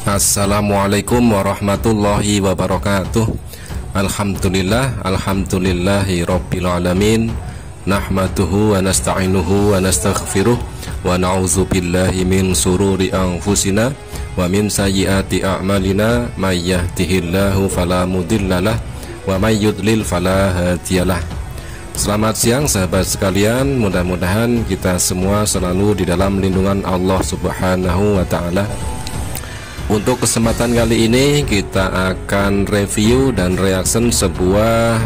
Assalamualaikum warahmatullahi wabarakatuh. Alhamdulillahi rabbil alamin. Nahmaduhu wa nasta'inuhu wa nastaghfiruh wa na'udzu billahi min sururi anfusina wa min sayyiati a'malina. May yahdihillahu fala mudhillalah wa may yudlil fala hadiyalah. Selamat siang sahabat sekalian, mudah-mudahan kita semua selalu di dalam lindungan Allah Subhanahu wa taala. Untuk kesempatan kali ini kita akan review dan reaction sebuah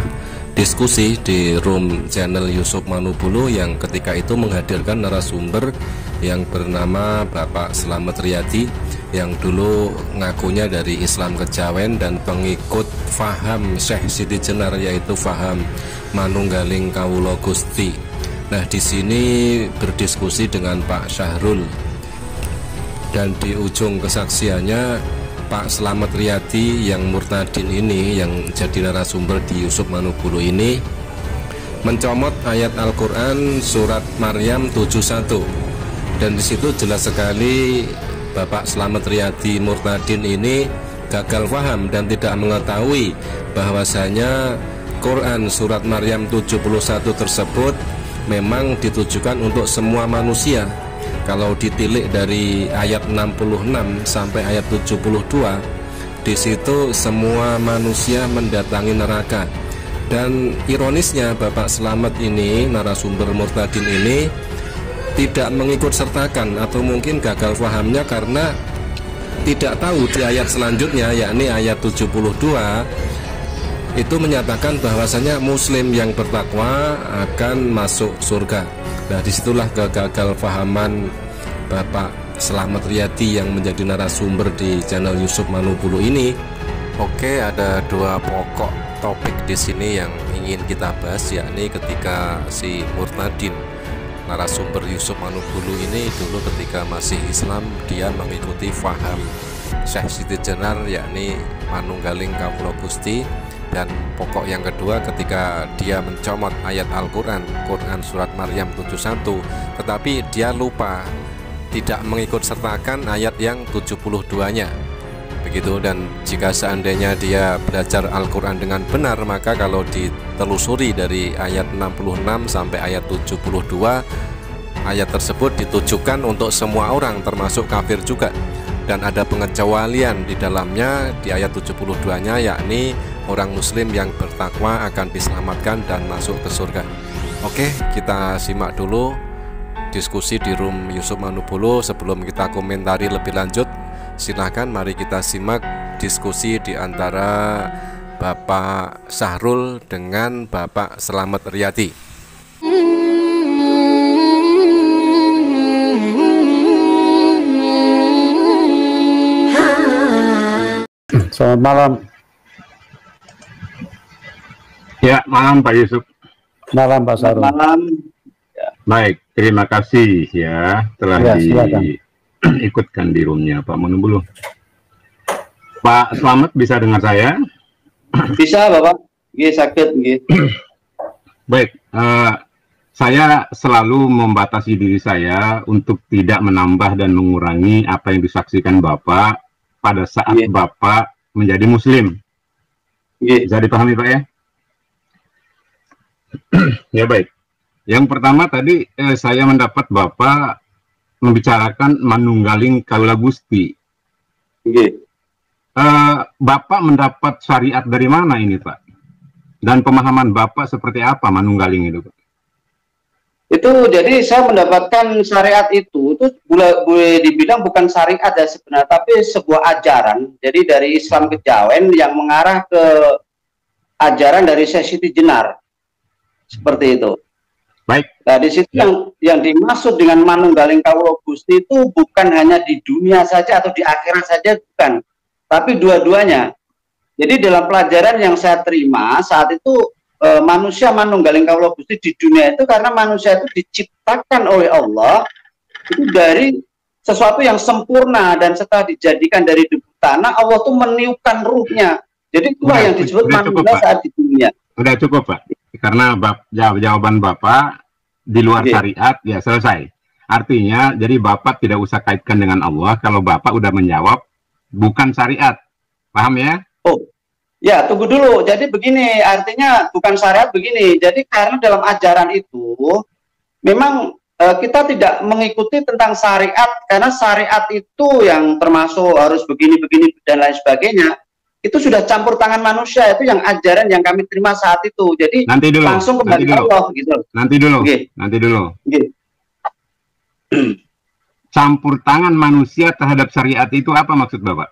diskusi di room channel Yusuf Manubulu yang ketika itu menghadirkan narasumber yang bernama Bapak Slamet Riyadi yang dulu ngakunya dari Islam Kejawen dan pengikut faham Syekh Siti Jenar, yaitu faham Manunggaling Kawula Gusti. Nah, di sini berdiskusi dengan Pak Syahrul, dan di ujung kesaksiannya Pak Slamet Riyadi yang murtadin ini, yang jadi narasumber di Yusuf Manubulu ini, mencomot ayat Al-Quran surat Maryam 71, dan disitu jelas sekali Bapak Slamet Riyadi murtadin ini gagal paham dan tidak mengetahui bahwasanya Quran surat Maryam 71 tersebut memang ditujukan untuk semua manusia. Kalau ditilik dari ayat 66 sampai ayat 72, di situ semua manusia mendatangi neraka. Dan ironisnya Bapak Slamet ini, narasumber murtadin ini, tidak mengikut sertakan atau mungkin gagal pahamnya karena tidak tahu di ayat selanjutnya, yakni ayat 72, itu menyatakan bahwasanya muslim yang bertakwa akan masuk surga. Nah, disitulah gagal pahaman Bapak Slamet Riyadi yang menjadi narasumber di channel Yusuf Manubulu ini. Oke, ada dua pokok topik di sini yang ingin kita bahas, yakni ketika si murtadin narasumber Yusuf Manubulu ini dulu ketika masih Islam dia mengikuti faham Syekh Siti Jenar, yakni Manunggaling Kawula Gusti. Dan pokok yang kedua ketika dia mencomot ayat Al-Quran, Quran surat Maryam 71, tetapi dia lupa tidak mengikut sertakan ayat yang 72-nya begitu. Dan jika seandainya dia belajar Al-Quran dengan benar, maka kalau ditelusuri dari ayat 66 sampai ayat 72, ayat tersebut ditujukan untuk semua orang termasuk kafir juga. Dan ada pengecualian di dalamnya di ayat 72-nya, yakni orang muslim yang bertakwa akan diselamatkan dan masuk ke surga. Oke, kita simak dulu diskusi di room Yusuf Manubulu. Sebelum kita komentari lebih lanjut, silahkan mari kita simak diskusi di antara Bapak Syahrul dengan Bapak Slamet Riyadi. Selamat malam. Ya, malam Pak Yusuf. Malam Pak Syahrul. Malam. Baik, terima kasih ya telah diikutkan di roomnya Pak Manubulu. Pak Slamet bisa dengar saya? Bisa Bapak? Nggih, sakit nggih. Baik, saya selalu membatasi diri saya untuk tidak menambah dan mengurangi apa yang disaksikan Bapak pada saat Bapak menjadi Muslim. Bisa dipahami Pak ya? Ya baik. Yang pertama tadi saya mendapat Bapak membicarakan Manunggaling Kawula Gusti. Bapak mendapat syariat dari mana ini Pak? Dan pemahaman Bapak seperti apa Manunggaling itu Pak? Itu jadi saya mendapatkan syariat itu boleh dibilang bukan syariat ya sebenarnya, tapi sebuah ajaran. Jadi dari Islam Kejawen yang mengarah ke ajaran dari Syekh Siti Jenar. Seperti itu. Baik. Nah, di situ yang dimaksud dengan Manunggaling Kawula Gusti itu bukan hanya di dunia saja atau di akhirat saja, bukan, tapi dua-duanya. Jadi dalam pelajaran yang saya terima saat itu, manusia Manunggaling Kawula Gusti di dunia itu karena manusia itu diciptakan oleh Allah itu dari sesuatu yang sempurna, dan setelah dijadikan dari debu tanah, Allah tuh meniupkan ruhnya. Jadi itulah yang disebut manusia saat di dunia. Sudah cukup Pak. Karena jawaban Bapak di luar syariat, ya selesai. Artinya, jadi Bapak tidak usah kaitkan dengan Allah. Kalau Bapak udah menjawab, bukan syariat. Paham ya? Oh, ya, tunggu dulu. Jadi begini, artinya bukan syariat begini. Jadi karena dalam ajaran itu memang kita tidak mengikuti tentang syariat, karena syariat itu yang termasuk harus begini-begini dan lain sebagainya. Itu sudah campur tangan manusia, itu yang ajaran yang kami terima saat itu. Jadi nanti dulu, langsung kembali ke Allah gitu. Nanti dulu. Okay. Nanti dulu. Okay. Campur tangan manusia terhadap syariat itu apa maksud Bapak?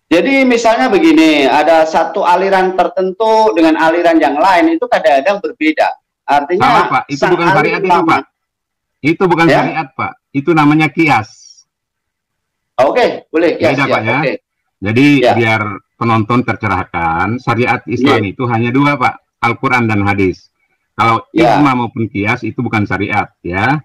Jadi misalnya begini, ada satu aliran tertentu dengan aliran yang lain itu kadang-kadang berbeda. Artinya sama, Pak. Itu bukan syariat itu, Pak. Itu bukan syariat, Pak. Itu namanya kias. Oke, boleh kias. Beda, Pak, ya. Okay. Jadi biar penonton tercerahkan, syariat Islam itu hanya dua, Pak. Al-Quran dan hadis. Kalau ijma maupun kias itu bukan syariat, ya.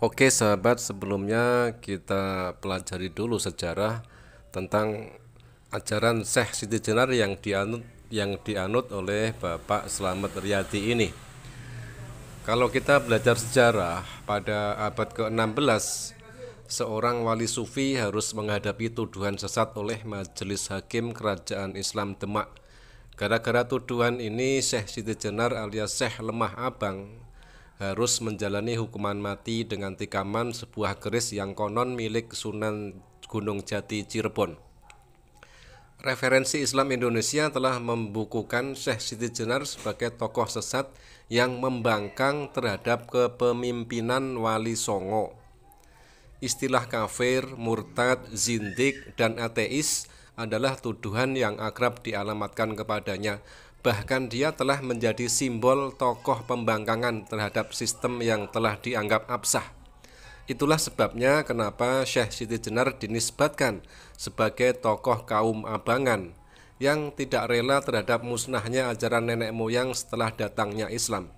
Oke sahabat, sebelumnya kita pelajari dulu sejarah tentang ajaran Syekh Siti Jenar yang dianut oleh Bapak Slamet Riyadi ini. Kalau kita belajar sejarah, pada abad ke-16 seorang wali sufi harus menghadapi tuduhan sesat oleh Majelis Hakim Kerajaan Islam Demak. Gara-gara tuduhan ini, Syekh Siti Jenar alias Syekh Lemah Abang harus menjalani hukuman mati dengan tikaman sebuah keris yang konon milik Sunan Gunung Jati Cirebon. Referensi Islam Indonesia telah membukukan Syekh Siti Jenar sebagai tokoh sesat yang membangkang terhadap kepemimpinan Wali Songo. Istilah kafir, murtad, zindik, dan ateis adalah tuduhan yang akrab dialamatkan kepadanya. Bahkan dia telah menjadi simbol tokoh pembangkangan terhadap sistem yang telah dianggap absah. Itulah sebabnya kenapa Syekh Siti Jenar dinisbatkan sebagai tokoh kaum abangan yang tidak rela terhadap musnahnya ajaran nenek moyang setelah datangnya Islam.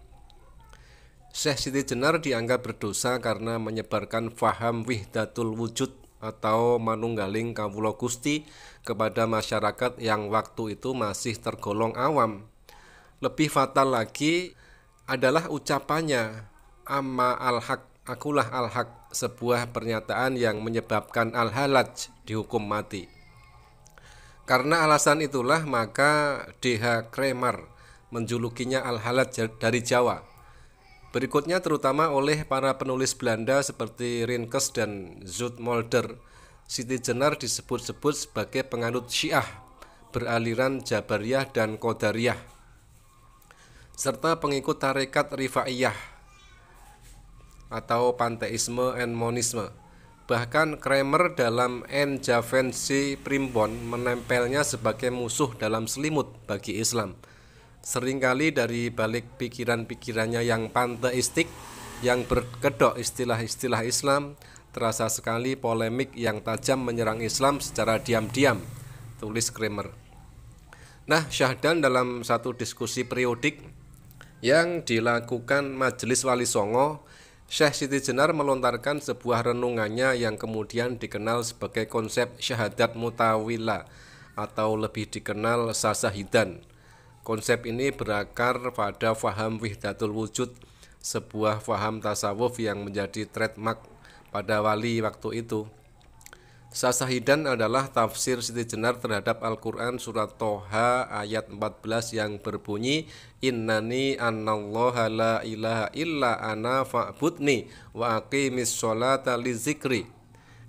Syekh Siti Jenar dianggap berdosa karena menyebarkan faham wihdatul wujud atau manunggaling kawula Gusti kepada masyarakat yang waktu itu masih tergolong awam. Lebih fatal lagi adalah ucapannya amma al-haq, akulah al-haq, sebuah pernyataan yang menyebabkan al-halaj dihukum mati. Karena alasan itulah maka D.H. Kramer menjulukinya al-halaj dari Jawa. Berikutnya terutama oleh para penulis Belanda seperti Rinckes dan Zoetmulder, Siti Jenar disebut-sebut sebagai penganut Syiah beraliran Jabariyah dan Qadariyah, serta pengikut tarekat Rifaiyah atau panteisme and monisme. Bahkan Kramer dalam En Javensi Primbon menempelnya sebagai musuh dalam selimut bagi Islam. Seringkali dari balik pikiran-pikirannya yang panteistik, yang berkedok istilah-istilah Islam, terasa sekali polemik yang tajam menyerang Islam secara diam-diam, tulis Kramer. Nah, Syahdan dalam satu diskusi periodik yang dilakukan Majelis Wali Songo, Syekh Siti Jenar melontarkan sebuah renungannya yang kemudian dikenal sebagai konsep syahadat mutawila atau lebih dikenal sasahidan. Konsep ini berakar pada faham wihdatul wujud, sebuah faham tasawuf yang menjadi trademark pada wali waktu itu. Sasahidan adalah tafsir Siti Jenar terhadap Al-Quran surat Toha ayat 14 yang berbunyi innani anallaha la ilaha illa ana fa'budni wa aqimis sholata li zikri,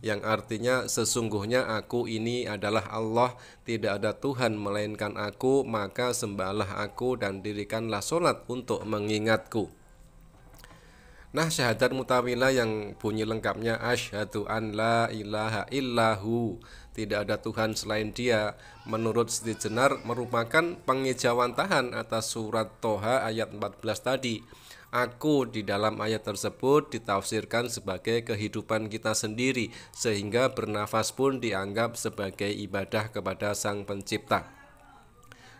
yang artinya sesungguhnya aku ini adalah Allah, tidak ada Tuhan melainkan aku, maka sembahlah aku dan dirikanlah sholat untuk mengingatku. Nah, syahadat mutawila yang bunyi lengkapnya asyhadu an la ilaha illahu, tidak ada Tuhan selain dia, menurut Siti Jenar merupakan pengejawantahan atas surat Toha ayat 14 tadi. Aku di dalam ayat tersebut ditafsirkan sebagai kehidupan kita sendiri, sehingga bernafas pun dianggap sebagai ibadah kepada Sang Pencipta.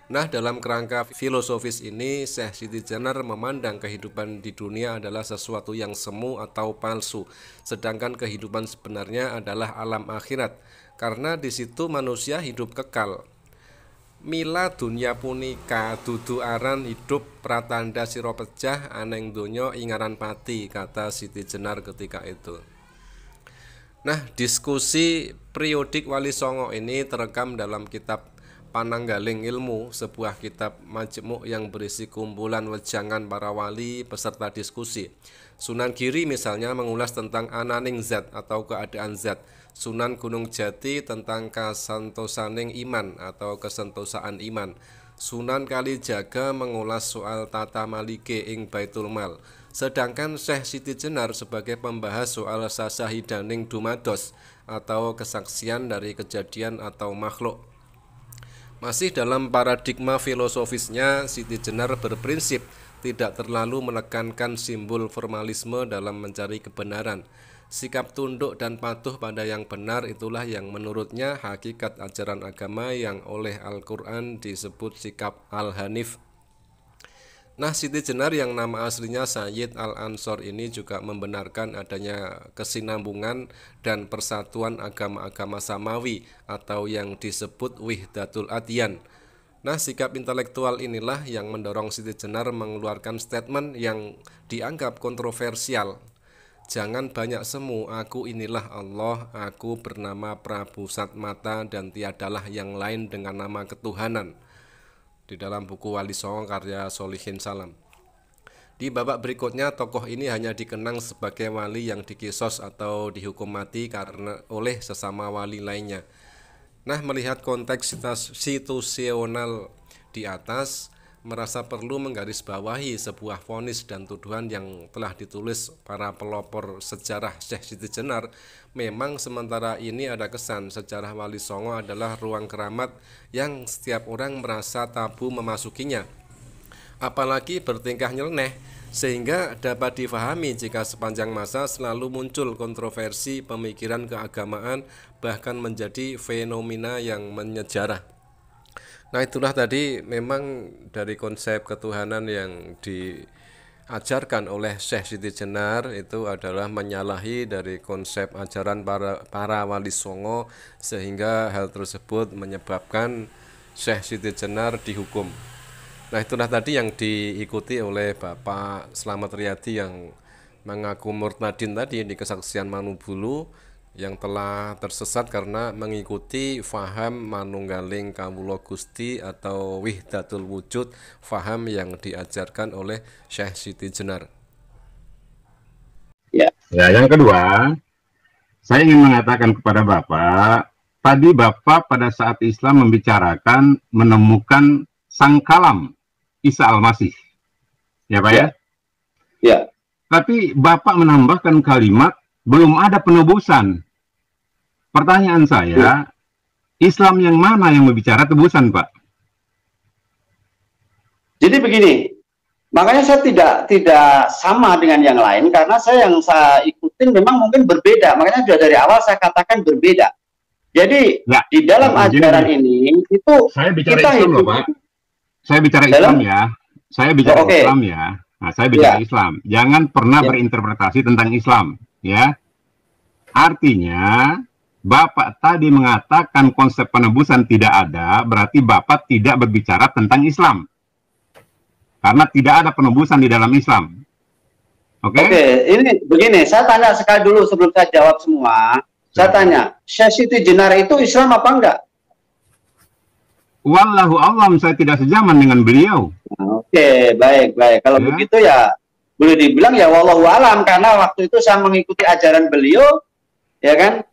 Nah, dalam kerangka filosofis ini, Syekh Siti Jenar memandang kehidupan di dunia adalah sesuatu yang semu atau palsu, sedangkan kehidupan sebenarnya adalah alam akhirat, karena di situ manusia hidup kekal. Mila dunya punika dudu aran hidup pratanda sira pejah aneng donya ingaran pati, kata Siti Jenar ketika itu. Nah, diskusi periodik Wali Songo ini terekam dalam kitab Pananggaling Ilmu, sebuah kitab majmuk yang berisi kumpulan wejangan para wali peserta diskusi. Sunan Giri misalnya mengulas tentang ananing zat atau keadaan zat. Sunan Gunung Jati tentang kasantosaning iman atau kesentosaan iman. Sunan Kalijaga mengulas soal tata malike ing Baitul Mal. Sedangkan Syekh Siti Jenar sebagai pembahas soal sasahidaning dumados atau kesaksian dari kejadian atau makhluk. Masih dalam paradigma filosofisnya, Siti Jenar berprinsip tidak terlalu menekankan simbol formalisme dalam mencari kebenaran. Sikap tunduk dan patuh pada yang benar itulah yang menurutnya hakikat ajaran agama yang oleh Al-Quran disebut sikap Al-Hanif. Nah, Siti Jenar yang nama aslinya Sayyid Al-Ansor ini juga membenarkan adanya kesinambungan dan persatuan agama-agama samawi atau yang disebut Wihdatul Adyan. Nah, sikap intelektual inilah yang mendorong Siti Jenar mengeluarkan statement yang dianggap kontroversial. Jangan banyak semu, aku inilah Allah, aku bernama Prabu Satmata dan tiadalah yang lain dengan nama ketuhanan. Di dalam buku Wali Songo karya Solihin Salam. Di babak berikutnya, tokoh ini hanya dikenang sebagai wali yang dikisos atau dihukum mati karena oleh sesama wali lainnya. Nah, melihat konteks situasional di atas, merasa perlu menggarisbawahi sebuah vonis dan tuduhan yang telah ditulis para pelopor sejarah Syekh Siti Jenar. Memang sementara ini ada kesan sejarah Wali Songo adalah ruang keramat yang setiap orang merasa tabu memasukinya, apalagi bertingkah nyeleneh, sehingga dapat difahami jika sepanjang masa selalu muncul kontroversi pemikiran keagamaan bahkan menjadi fenomena yang menyejarah. Nah, itulah tadi memang dari konsep ketuhanan yang diajarkan oleh Syekh Siti Jenar itu adalah menyalahi dari konsep ajaran para Wali Songo, sehingga hal tersebut menyebabkan Syekh Siti Jenar dihukum. Nah, itulah tadi yang diikuti oleh Bapak Slamet Riyadi yang mengaku murtadin tadi di kesaksian Manubulu, yang telah tersesat karena mengikuti faham manunggaling kawula Gusti atau Wihdatul Wujud, faham yang diajarkan oleh Syekh Siti Jenar. Ya, yang kedua, saya ingin mengatakan kepada Bapak, tadi Bapak pada saat Islam membicarakan menemukan sang kalam Isa Al-Masih. Ya, Pak ya? Ya. Tapi Bapak menambahkan kalimat belum ada penebusan. Pertanyaan saya, Islam yang mana yang berbicara tebusan, Pak? Jadi begini, makanya saya tidak sama dengan yang lain, karena yang saya ikutin memang mungkin berbeda. Makanya sudah dari awal saya katakan berbeda. Jadi ya, di dalam ajaran ini itu saya bicara Islam loh, Pak. Saya bicara Islam ya. Saya bicara Islam ya. Nah, saya bicara Islam. Jangan pernah berinterpretasi tentang Islam, ya. Artinya, Bapak tadi mengatakan konsep penebusan tidak ada, berarti Bapak tidak berbicara tentang Islam. Karena tidak ada penebusan di dalam Islam. Oke, ini begini, saya tanya sekali dulu sebelum saya jawab semua. Saya tanya, Syekh Siti Jenar itu Islam apa enggak? Wallahu a'lam, saya tidak sejaman dengan beliau. Oke, baik. Kalau begitu ya, boleh dibilang ya wallahu a'lam, karena waktu itu saya mengikuti ajaran beliau, ya kan?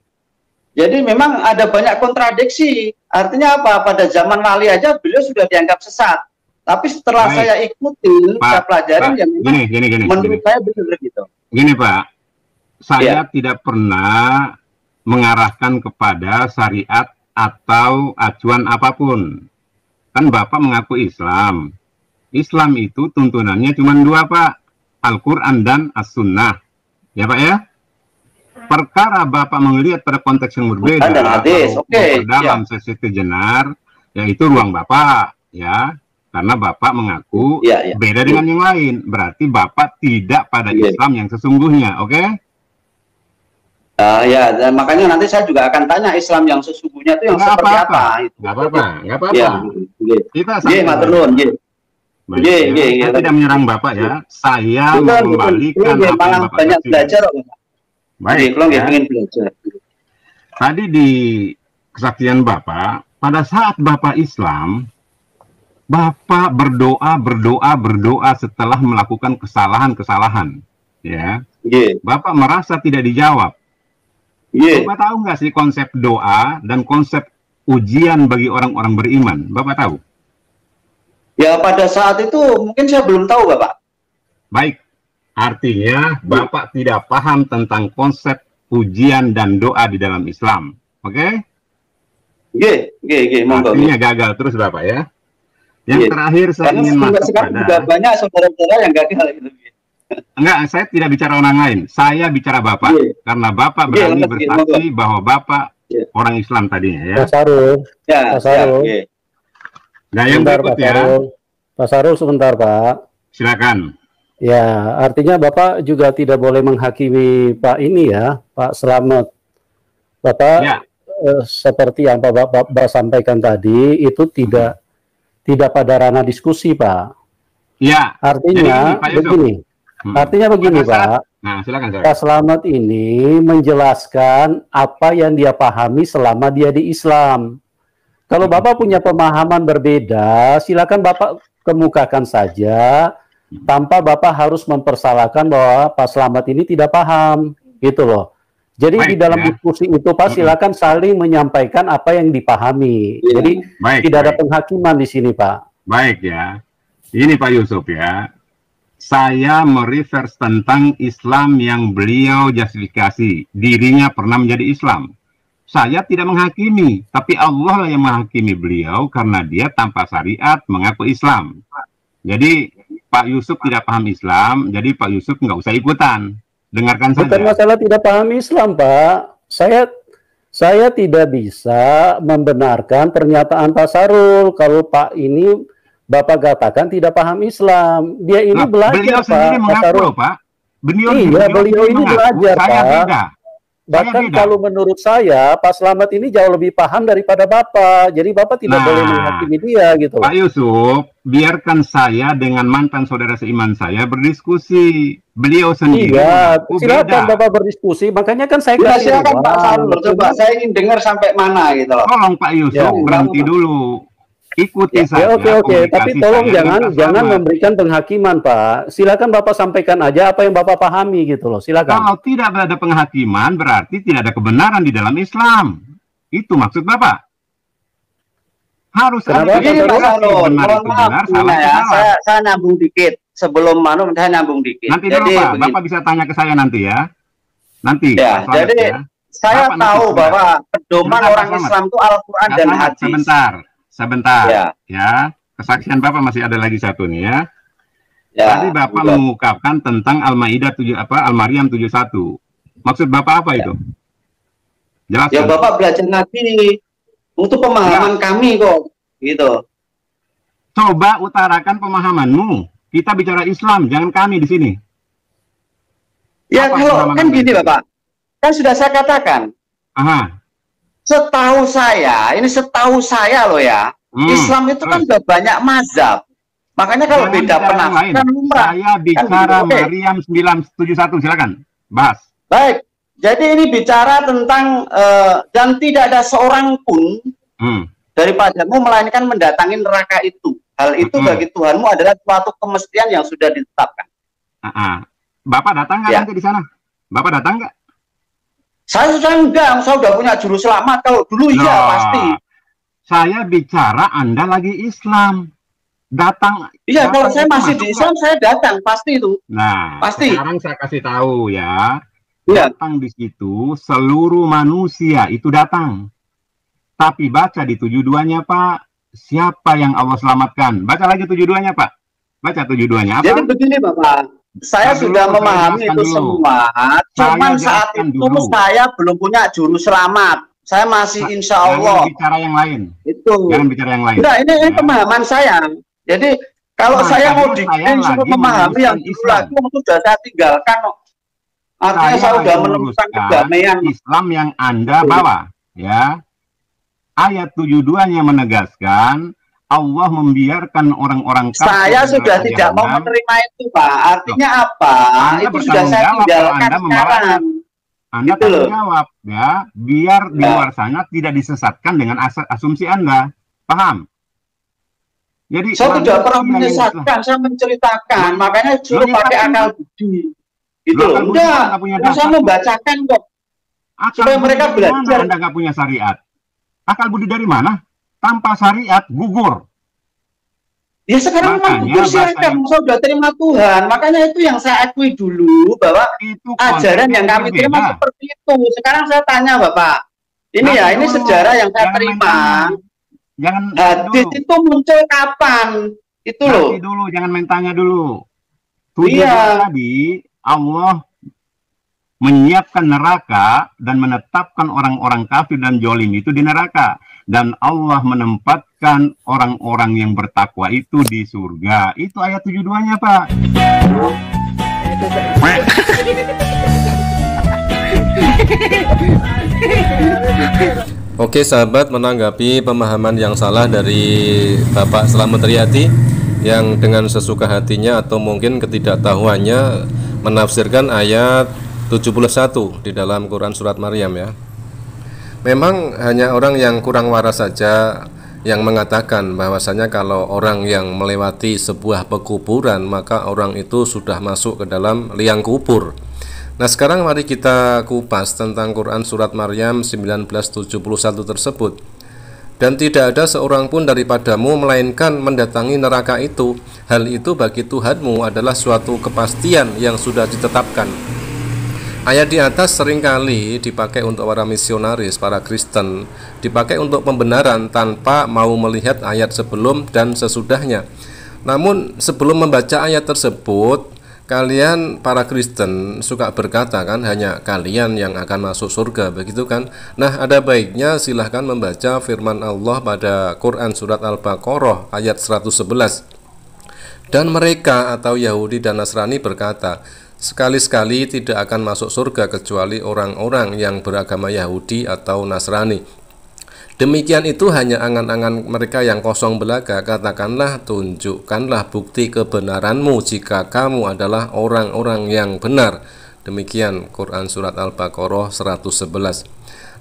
Jadi memang ada banyak kontradiksi. Artinya apa? Pada zaman wali aja beliau sudah dianggap sesat. Tapi setelah saya ikutin, saya pelajarin yang memang menurut saya benar gitu. Gini Pak, saya tidak pernah mengarahkan kepada syariat atau acuan apapun. Kan Bapak mengaku Islam. Islam itu tuntunannya cuma dua, Pak. Al-Quran dan As-Sunnah. Ya Pak ya? Perkara Bapak melihat pada konteks yang berbeda dalam Syekh Siti Jenar, yaitu ruang Bapak, ya, karena Bapak mengaku beda dengan yang lain, berarti Bapak tidak pada Islam yang sesungguhnya, oke? Dan makanya nanti saya juga akan tanya Islam yang sesungguhnya itu yang seperti apa? Nggak apa-apa. Kita matur nuwun, nggih. Saya tidak menyerang Bapak ya. Saya mengembalikan apa yang Bapak banyak belajar, Bapak. Baik. Kalau nggak ingin belajar. Tadi di kesaksian Bapak, pada saat Bapak Islam, Bapak berdoa setelah melakukan kesalahan-kesalahan, ya. Bapak merasa tidak dijawab. Bapak tahu nggak sih konsep doa dan konsep ujian bagi orang-orang beriman? Bapak tahu? Ya, pada saat itu mungkin saya belum tahu, Bapak. Baik, artinya Bapak tidak paham tentang konsep ujian dan doa di dalam Islam, oke? Monggo. Artinya gagal terus Bapak ya. Yang terakhir saya ingin masuk pada... juga banyak saudara-saudara yang gagal gitu. Enggak, saya tidak bicara orang lain. Saya bicara Bapak, karena Bapak berani bersaksi bahwa Bapak orang Islam tadinya ya. Pak Sarul. Pak Sarul. Nah, yang berikut ya. Pak Sarul sebentar, Pak. Silakan. Ya, artinya Bapak juga tidak boleh menghakimi Pak ini ya, Pak Slamet. Bapak seperti yang Bapak sampaikan tadi itu tidak pada ranah diskusi, Pak. Ya. Artinya begini. Artinya begini, Pak. Nah, silakan. Pak Slamet ini menjelaskan apa yang dia pahami selama dia di Islam. Kalau Bapak punya pemahaman berbeda, silakan Bapak kemukakan saja, tanpa Bapak harus mempersalahkan bahwa Pak Slamet ini tidak paham, gitu loh. Jadi di dalam diskusi itu Pak silakan saling menyampaikan apa yang dipahami. Jadi tidak ada penghakiman di sini, Pak. Baik ya. Ini Pak Yusuf ya. Saya mereverse tentang Islam yang beliau justifikasi. Dirinya pernah menjadi Islam. Saya tidak menghakimi, tapi Allah yang menghakimi beliau karena dia tanpa syariat mengaku Islam. Jadi Pak Yusuf tidak paham Islam, jadi Pak Yusuf nggak usah ikutan. Dengarkan saja. Bukan masalah tidak paham Islam, Pak. Saya tidak bisa membenarkan pernyataan Pak Sarul kalau Pak ini Bapak katakan tidak paham Islam. Dia ini belajar, beliau sendiri mengaku, Pak. Beliau ini belajar, Pak. Beda. Bahkan kalau menurut saya, Pak Slamet ini jauh lebih paham daripada Bapak. Jadi Bapak tidak boleh menghakimi dia, gitu. Pak Yusuf, biarkan saya dengan mantan saudara seiman saya berdiskusi. Beliau sendiri. Iya, silakan Bapak berdiskusi. Makanya kan saya kasih silakan Pak Sarul. Coba saya ingin dengar sampai mana gitu loh. Tolong Pak Yusuf berhenti dulu. Ikuti saja. Oke. Tapi tolong jangan memberikan penghakiman, Pak. Silakan Bapak sampaikan aja apa yang Bapak pahami gitu loh. Silakan. Kalau tidak ada penghakiman berarti tidak ada kebenaran di dalam Islam. Itu maksud Bapak. Harus ada benar, salah. Saya nyambung dikit sebelum saya nyambung dikit. Nanti dulu Pak, Bapak bisa tanya ke saya nanti ya. Nanti. Ya, jadi saya tahu bahwa pedoman orang Islam itu Al-Quran dan hadis. Sebentar, ya. Kesaksian Bapak masih ada lagi satu nih ya. Tadi Bapak mengungkapkan tentang Al-Maidah Al-Maryam 71. Maksud Bapak apa itu? Jelaskan. Ya Bapak belajar Nabi untuk pemahaman kami kok, gitu. Coba utarakan pemahamanmu. Kita bicara Islam, jangan kami di sini. Ya kalau kan gini Bapak, kan sudah saya katakan. Setahu saya loh ya, Islam itu kan udah banyak mazhab. Makanya kalau beda penafsiran lumrah. Saya bicara Maryam 971, silakan bahas. Baik, jadi ini bicara tentang dan tidak ada seorang pun daripadamu melainkan mendatangi neraka itu. Hal itu bagi Tuhanmu adalah suatu kemestian yang sudah ditetapkan. Bapak datang nggak nanti di sana? Bapak datang nggak? Saya sudah punya juru selamat. Kalau dulu iya pasti. Saya bicara Anda lagi Islam. Datang. Iya, kalau saya masih di Islam, saya datang. Pasti itu. Nah, pasti. Sekarang saya kasih tahu ya. Datang di situ, seluruh manusia itu datang. Tapi baca di 72-nya, Pak. Siapa yang Allah selamatkan? Baca lagi 72-nya, Pak. Baca 72-nya. Jadi begini, Bapak. Saya sudah memahami itu semua, cuman saat itu saya belum punya juru selamat. Saya masih insya Allah. Jangan bicara yang lain. Itu. Jangan bicara yang lain. Nah, ini pemahaman saya. Jadi kalau saya mau dikirim untuk memahami yang lagi sudah saya tinggalkan. Artinya saya sudah menemukan kedamaian. Islam yang Anda bawa, ya. Ayat 72-nya menegaskan Allah membiarkan orang-orang kafir Saya sudah neraka tidak mau jahanam. menerima itu, Pak. Artinya apa? Anda Itu sudah bertanggung saya jawab kalau tinggalkan Anda sekarang. Anda Gitu tanggung loh. jawab ya, biar di luar sana tidak disesatkan dengan asumsi Anda. Paham? Jadi Saya tidak pernah manusia yang menyesatkan, saya menceritakan. Makanya suruh Loh, pakai iya, akal budi. Gitu Loh, loh. akal budi Enggak, kan nggak punya saya dasar. membacakan kok. akal supaya budi mereka dari belajar. mana Anda nggak punya syariat? Akal budi dari mana? Tanpa syariat gugur. Ya sekarang memang Makanya gugur silakan, saya sudah terima Tuhan. Makanya itu yang saya akui dulu bahwa itu ajaran konsepnya yang kami terima berbeda. seperti itu. Sekarang saya tanya Bapak, ini Nanti ya, ini dulu, sejarah yang saya jangan terima. Jangan Hadis dulu. itu muncul kapan? Itu loh. Nanti dulu, jangan main tanya dulu. Tujuan Iya. tadi Allah menyiapkan neraka dan menetapkan orang-orang kafir dan jolim itu di neraka, dan Allah menempatkan orang-orang yang bertakwa itu di surga. Itu ayat 72-nya, Pak. Oke sahabat, menanggapi pemahaman yang salah dari Bapak Slamet Riyadi yang dengan sesuka hatinya atau mungkin ketidaktahuannya menafsirkan ayat 71 di dalam Quran surat Maryam ya. Memang hanya orang yang kurang waras saja yang mengatakan bahwasanya kalau orang yang melewati sebuah pekuburan maka orang itu sudah masuk ke dalam liang kubur. Nah sekarang mari kita kupas tentang Quran surat Maryam 1971 tersebut. Dan tidak ada seorang pun daripadamu melainkan mendatangi neraka itu. Hal itu bagi Tuhanmu adalah suatu kepastian yang sudah ditetapkan. Ayat di atas seringkali dipakai untuk para misionaris, para Kristen, dipakai untuk pembenaran tanpa mau melihat ayat sebelum dan sesudahnya. Namun sebelum membaca ayat tersebut, kalian para Kristen suka berkata kan, hanya kalian yang akan masuk surga, begitu kan? Nah, ada baiknya silahkan membaca firman Allah pada Quran surat Al-Baqarah ayat 111. Dan mereka atau Yahudi dan Nasrani berkata, sekali-sekali tidak akan masuk surga kecuali orang-orang yang beragama Yahudi atau Nasrani. Demikian itu hanya angan-angan mereka yang kosong belaka. Katakanlah, tunjukkanlah bukti kebenaranmu jika kamu adalah orang-orang yang benar. Demikian Quran surat Al-Baqarah 111.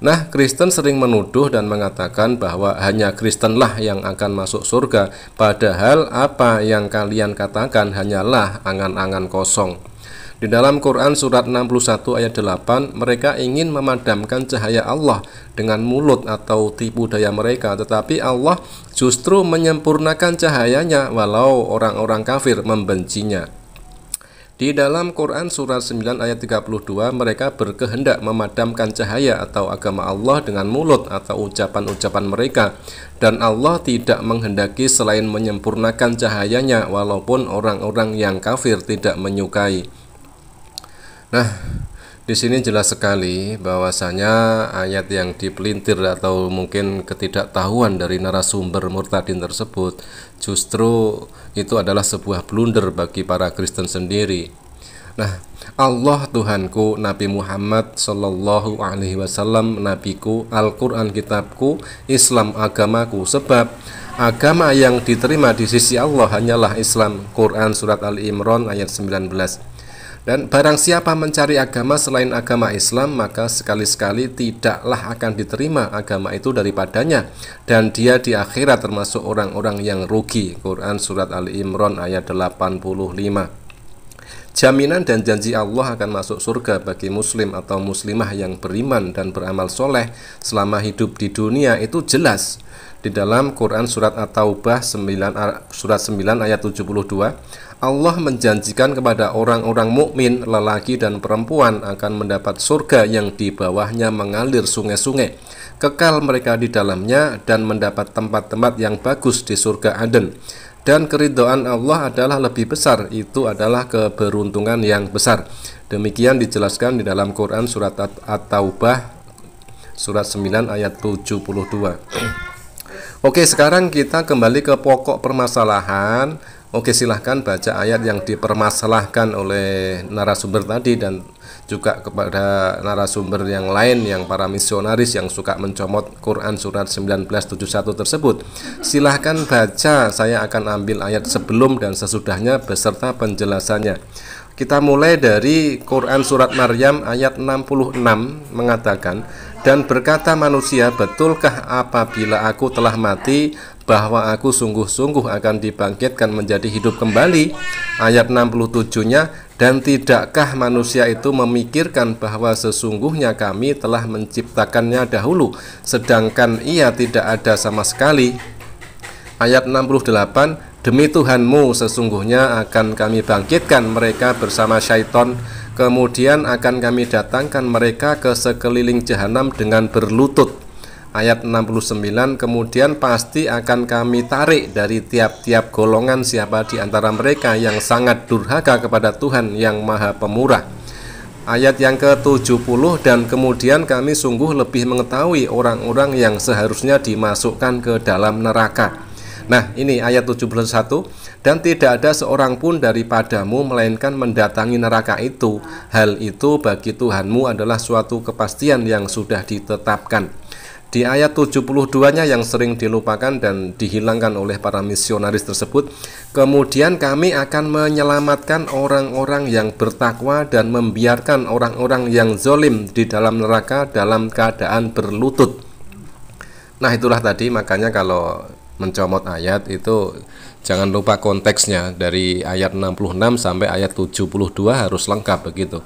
Nah, Kristen sering menuduh dan mengatakan bahwa hanya Kristenlah yang akan masuk surga, padahal apa yang kalian katakan hanyalah angan-angan kosong. Di dalam Quran surat 61 ayat 8, mereka ingin memadamkan cahaya Allah dengan mulut atau tipu daya mereka, tetapi Allah justru menyempurnakan cahayanya walau orang-orang kafir membencinya. Di dalam Quran surat 9 ayat 32, mereka berkehendak memadamkan cahaya atau agama Allah dengan mulut atau ucapan-ucapan mereka, dan Allah tidak menghendaki selain menyempurnakan cahayanya walaupun orang-orang yang kafir tidak menyukai. Nah, di sini jelas sekali bahwasanya ayat yang dipelintir atau mungkin ketidaktahuan dari narasumber murtadin tersebut justru itu adalah sebuah blunder bagi para Kristen sendiri. Nah, Allah Tuhanku, Nabi Muhammad Sallallahu Alaihi Wasallam nabiku, Al-Quran kitabku, Islam agamaku. Sebab agama yang diterima di sisi Allah hanyalah Islam. Quran surat Ali Imran ayat 19. Dan barang siapa mencari agama selain agama Islam, maka sekali-sekali tidaklah akan diterima agama itu daripadanya, dan dia di akhirat termasuk orang-orang yang rugi. Quran surat Ali Imran ayat 85. Jaminan dan janji Allah akan masuk surga bagi muslim atau muslimah yang beriman dan beramal soleh selama hidup di dunia itu jelas. Di dalam Quran surat At-Taubah surat 9 ayat 72, Allah menjanjikan kepada orang-orang mukmin lelaki dan perempuan akan mendapat surga yang di bawahnya mengalir sungai-sungai. Kekal mereka di dalamnya dan mendapat tempat-tempat yang bagus di surga Aden. Dan keridhaan Allah adalah lebih besar, itu adalah keberuntungan yang besar. Demikian dijelaskan di dalam Quran surat At-Taubah surat 9 ayat 72. Oke, sekarang kita kembali ke pokok permasalahan Oke, silahkan baca ayat yang dipermasalahkan oleh narasumber tadi dan juga kepada narasumber yang lain yang para misionaris yang suka mencomot Quran surat 1971 tersebut. Silahkan baca, saya akan ambil ayat sebelum dan sesudahnya beserta penjelasannya. Kita mulai dari Quran surat Maryam ayat 66 mengatakan, dan berkata manusia, betulkah apabila aku telah mati bahwa aku sungguh-sungguh akan dibangkitkan menjadi hidup kembali. Ayat 67-nya, dan tidakkah manusia itu memikirkan bahwa sesungguhnya kami telah menciptakannya dahulu, sedangkan ia tidak ada sama sekali. Ayat 68, demi Tuhanmu sesungguhnya akan kami bangkitkan mereka bersama syaitan, kemudian akan kami datangkan mereka ke sekeliling jahanam dengan berlutut. Ayat 69, kemudian pasti akan kami tarik dari tiap-tiap golongan siapa di antara mereka yang sangat durhaka kepada Tuhan yang Maha Pemurah. Ayat yang ke-70, dan kemudian kami sungguh lebih mengetahui orang-orang yang seharusnya dimasukkan ke dalam neraka. Nah, ini ayat 71, dan tidak ada seorang pun daripadamu melainkan mendatangi neraka itu. Hal itu bagi Tuhanmu adalah suatu kepastian yang sudah ditetapkan. Di ayat 72-nya yang sering dilupakan dan dihilangkan oleh para misionaris tersebut, kemudian kami akan menyelamatkan orang-orang yang bertakwa dan membiarkan orang-orang yang zalim di dalam neraka dalam keadaan berlutut. Nah, itulah tadi, makanya kalau mencomot ayat itu jangan lupa konteksnya, dari ayat 66 sampai ayat 72 harus lengkap begitu.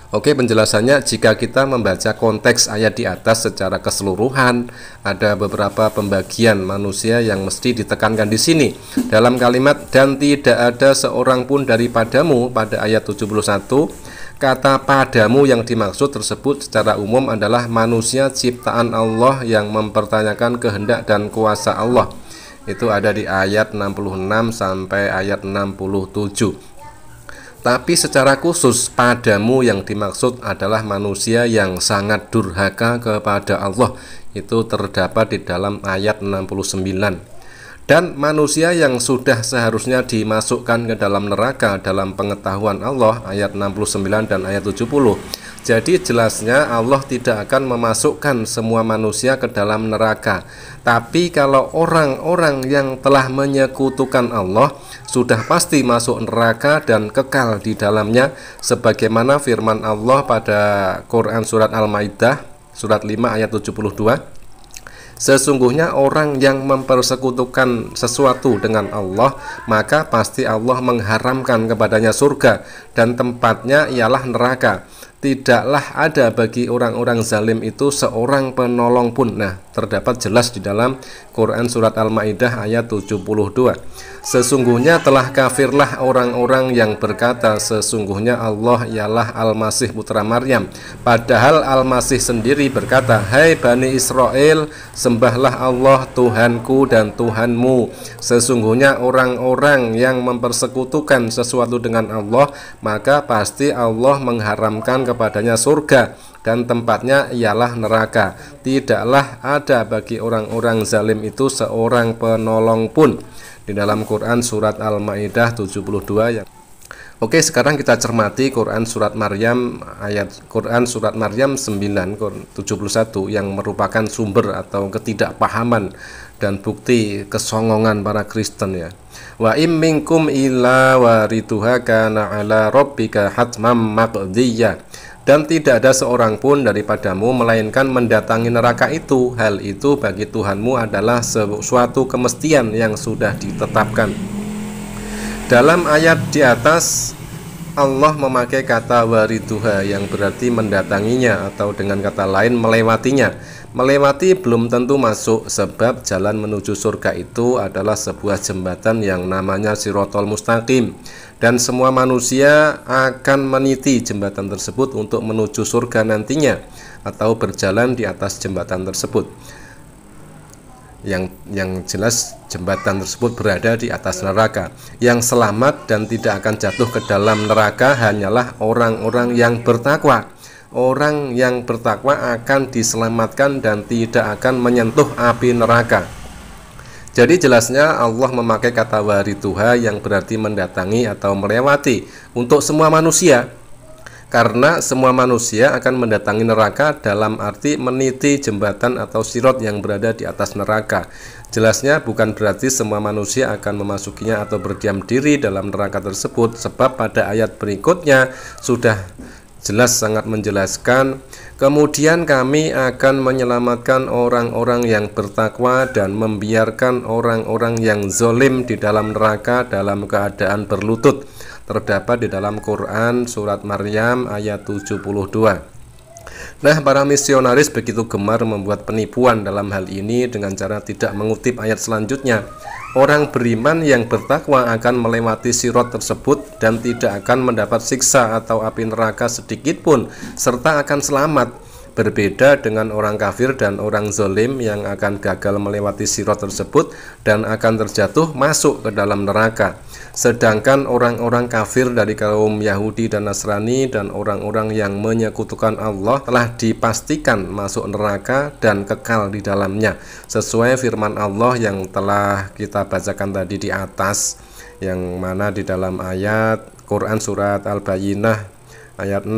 Oke, penjelasannya, jika kita membaca konteks ayat di atas secara keseluruhan, ada beberapa pembagian manusia yang mesti ditekankan di sini. Dalam kalimat dan tidak ada seorang pun daripadamu pada ayat 71, kata padamu yang dimaksud tersebut secara umum adalah manusia ciptaan Allah yang mempertanyakan kehendak dan kuasa Allah. Itu ada di ayat 66 sampai ayat 67. Tapi secara khusus padamu yang dimaksud adalah manusia yang sangat durhaka kepada Allah. Itu terdapat di dalam ayat 69. Dan manusia yang sudah seharusnya dimasukkan ke dalam neraka dalam pengetahuan Allah, ayat 69 dan ayat 70. Jadi jelasnya Allah tidak akan memasukkan semua manusia ke dalam neraka. Tapi kalau orang-orang yang telah menyekutukan Allah sudah pasti masuk neraka dan kekal di dalamnya, sebagaimana firman Allah pada Quran surat Al-Maidah surat 5 ayat 72. Sesungguhnya orang yang mempersekutukan sesuatu dengan Allah, maka pasti Allah mengharamkan kepadanya surga dan tempatnya ialah neraka. Tidaklah ada bagi orang-orang zalim itu seorang penolong pun. Nah, terdapat jelas di dalam Quran surat Al-Maidah ayat 72. Sesungguhnya telah kafirlah orang-orang yang berkata sesungguhnya Allah ialah Al-Masih putra Maryam. Padahal Al-Masih sendiri berkata, hai Bani Israel, sembahlah Allah Tuhanku dan Tuhanmu. Sesungguhnya orang-orang yang mempersekutukan sesuatu dengan Allah, maka pasti Allah mengharamkan kepadanya surga dan tempatnya ialah neraka. Tidaklah ada bagi orang-orang zalim itu seorang penolong pun. Di dalam Quran surat Al-Maidah 72 yang. Oke, sekarang kita cermati Quran surat Maryam Quran surat Maryam 9:71 yang merupakan sumber atau ketidakpahaman dan bukti kesongongan para Kristen ya. Wa im minkum illa warituha kana ala rabbika hatmam maqdiyya. Dan tidak ada seorang pun daripadamu melainkan mendatangi neraka itu. Hal itu bagi Tuhanmu adalah suatu kemestian yang sudah ditetapkan. Dalam ayat di atas Allah memakai kata wariduha yang berarti mendatanginya, atau dengan kata lain melewatinya. Melewati belum tentu masuk, sebab jalan menuju surga itu adalah sebuah jembatan yang namanya Shirotol Mustaqim. Dan semua manusia akan meniti jembatan tersebut untuk menuju surga nantinya, atau berjalan di atas jembatan tersebut. Yang jelas jembatan tersebut berada di atas neraka. Yang selamat dan tidak akan jatuh ke dalam neraka hanyalah orang-orang yang bertakwa. Orang yang bertakwa akan diselamatkan dan tidak akan menyentuh api neraka. Jadi jelasnya Allah memakai kata waridhuha yang berarti mendatangi atau melewati untuk semua manusia. Karena semua manusia akan mendatangi neraka dalam arti meniti jembatan atau sirot yang berada di atas neraka. Jelasnya bukan berarti semua manusia akan memasukinya atau berdiam diri dalam neraka tersebut, sebab pada ayat berikutnya sudah jelas sangat menjelaskan, kemudian kami akan menyelamatkan orang-orang yang bertakwa dan membiarkan orang-orang yang zolim di dalam neraka dalam keadaan berlutut. Terdapat di dalam Quran surat Maryam ayat 72. Nah, para misionaris begitu gemar membuat penipuan dalam hal ini dengan cara tidak mengutip ayat selanjutnya. Orang beriman yang bertakwa akan melewati sirot tersebut dan tidak akan mendapat siksa atau api neraka sedikit pun, serta akan selamat. Berbeda dengan orang kafir dan orang zolim yang akan gagal melewati sirot tersebut dan akan terjatuh masuk ke dalam neraka. Sedangkan orang-orang kafir dari kaum Yahudi dan Nasrani dan orang-orang yang menyekutukan Allah telah dipastikan masuk neraka dan kekal di dalamnya, sesuai firman Allah yang telah kita bacakan tadi di atas, yang mana di dalam ayat Quran surat Al-Bayyinah ayat 6.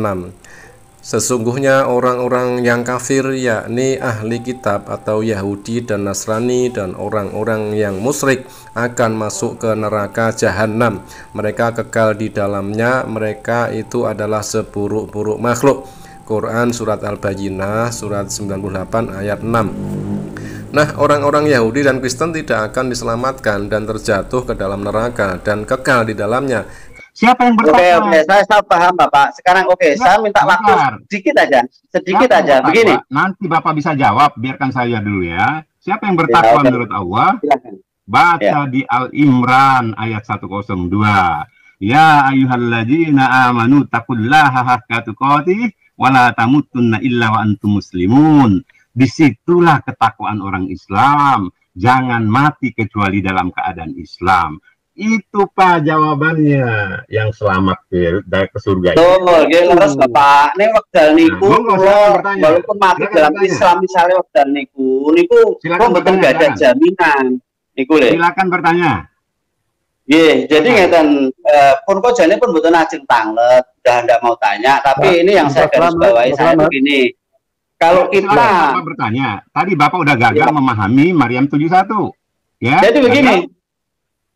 Sesungguhnya orang-orang yang kafir, yakni ahli kitab atau Yahudi dan Nasrani dan orang-orang yang musyrik, akan masuk ke neraka jahanam. Mereka kekal di dalamnya, mereka itu adalah seburuk-buruk makhluk. Quran surat Al-Bayyinah surat 98 ayat 6. Nah, orang-orang Yahudi dan Kristen tidak akan diselamatkan dan terjatuh ke dalam neraka dan kekal di dalamnya. Siapa yang bertakwa? Oke, saya paham Bapak. Sekarang saya minta waktu sedikit aja. Begini. Nanti Bapak bisa jawab, biarkan saya dulu ya. Siapa yang bertakwa menurut Allah? Silakan. Baca di Al-Imran ayat 102. Ya ayyuhalladzina amanu taqullaha haqqa tuqatih wa la tamutunna illa wa antum muslimun. Disitulah ketakwaan orang Islam. Jangan mati kecuali dalam keadaan Islam. Itu Pak jawabannya, yang selamat ke surga. Betul, terus Bapak. Ini wekdal niku walaupun mati dalam Islam misalnya wekdal niku mboten gak ada jaminan. Niku lho. Silakan bertanya. Jadi ngeten pun kok jane pun mboten ajeng tanglet, udah ndak mau tanya, tapi ini yang saya garis bawahi saya begini. Kalau kita bertanya, tadi Bapak udah gagal memahami Maryam 71. Ya. Jadi begini.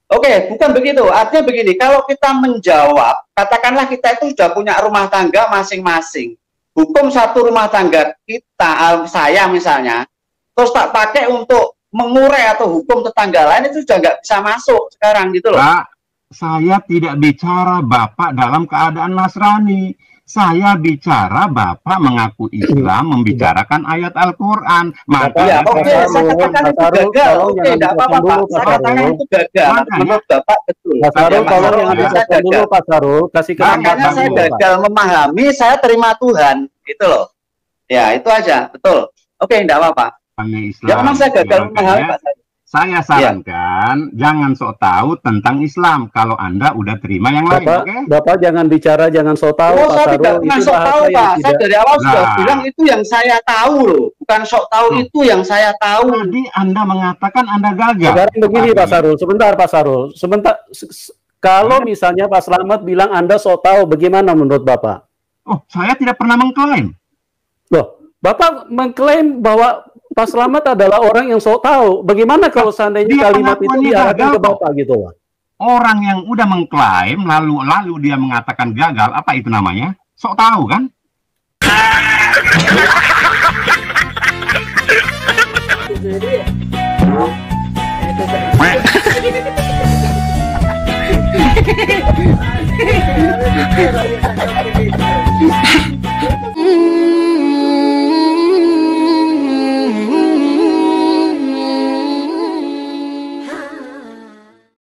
Oke, bukan begitu. Artinya begini, kalau kita menjawab, katakanlah kita itu sudah punya rumah tangga masing-masing. Hukum satu rumah tangga kita, saya misalnya, terus tak pakai untuk mengurai atau hukum tetangga lain, itu sudah nggak bisa masuk sekarang gitu loh. Pak, saya tidak bicara Bapak dalam keadaan Nasrani. Saya bicara Bapak mengaku Islam, membicarakan ayat Al-Quran. Maka oke, saya katakan itu gagal. Oke, tidak apa-apa Pak. Saya katakan itu gagal. Menurut Bapak betul. Pak Sarul, tolong yang dijelaskan dulu Pak Sarul. Makanya saya gagal memahami, saya terima Tuhan. Gitu loh. Ya, itu aja. Betul. Oke, tidak apa-apa. Ya, memang saya gagal memahami Pak. Saya sarankan jangan sok tahu tentang Islam kalau Anda udah terima yang lain. Bapak jangan bicara, jangan sok tahu. Oh, saya tidak pernah sok tahu Pak. Saya dari awal sudah bilang itu yang saya tahu loh. Bukan sok tahu itu yang saya tahu. Tadi Anda mengatakan Anda gagal. Sekarang begini Pak Sarul, sebentar Pak Sarul. Kalau misalnya Pak Slamet bilang Anda sok tahu, bagaimana menurut Bapak? Oh, saya tidak pernah mengklaim. Loh, Bapak mengklaim bahwa Pak Slamet adalah orang yang sok tahu. Bagaimana kalau seandainya kalimat itu diarahkan ke Bapak gitu loh? Orang yang udah mengklaim lalu dia mengatakan gagal, apa itu namanya? Sok tahu kan?